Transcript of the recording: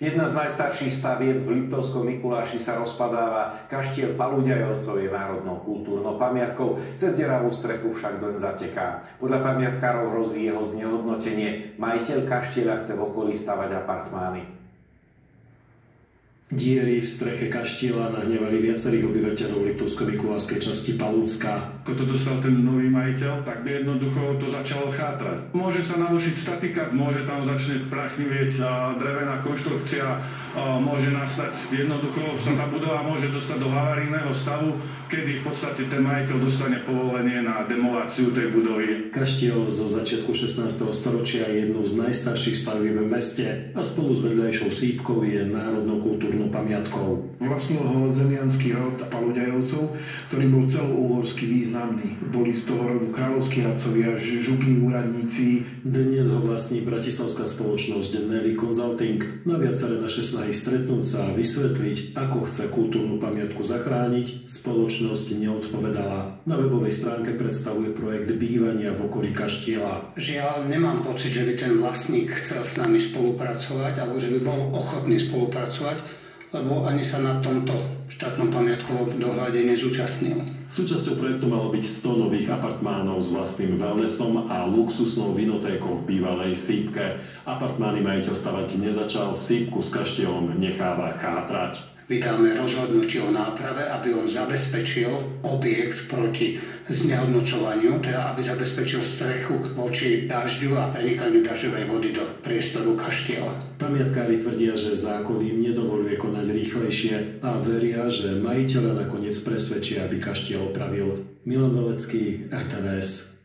Jedna z najstarších stavieb v Liptovskom Mikuláši sa rozpadáva. Kaštiel Paluďajovcov je národnou kultúrnou pamiatkou, cez deravú strechu však doň zateká. Podľa pamiatkárov hrozí jeho znehodnotenie. Majiteľ kaštieľa chce v okolí stavať apartmány. Diery v streche kaštieľa nahnevali viacerých obyvateľov Liptovsko-Mikulášskej časti Palúcka. Ako to dostal ten nový majiteľ, tak by jednoducho to začalo chátrať. Môže sa narušiť statika, môže tam začne prachnivieť drevená konštrukcia, môže nastať jednoducho sa tá budova môže dostať do havarijného stavu, kedy v podstate ten majiteľ dostane povolenie na demoláciu tej budovy. Kaštiel zo začiatku 16. storočia je jednou z najstarších stavieb v meste a spolu s vedľajšou sípkou je národnou kultúrnou pamiatkou. Vlastnil ho zemiansky rod Paluďajovcov, ktorý bol celouhorsky významný. Boli z toho rodu kráľovskí radcovia, župní úradníci. Dnes ho vlastní bratislavská spoločnosť Nelly Consulting. Na viaceré naše snahy stretnúť sa a vysvetliť, ako chce kultúrnu pamiatku zachrániť, spoločnosť neodpovedala. Na webovej stránke predstavuje projekt bývania v okolí kaštieľa. Žiaľ, nemám pocit, že by ten vlastník chcel s nami spolupracovať alebo že by bol ochotný spolupracovať, lebo ani sa na tomto štátnom pamiatkovom dohľade nezúčastnil. Súčasťou projektu malo byť 100 nových apartmánov s vlastným wellnessom a luxusnou vinotékou v bývalej sípke. Apartmány majiteľ stavať nezačal, sípku s kaštieľom necháva chátrať. Vydáme rozhodnutie o náprave, aby on zabezpečil objekt proti znehodnocovaniu, teda aby zabezpečil strechu voči dažďu a prenikaniu dažďovej vody do priestoru kaštieľa. Pamiatkári tvrdia, že zákon im nedovoľuje konať rýchlejšie a veria, že majiteľa nakoniec presvedčia, aby kaštiel opravil. Milan Velecký, RTVS.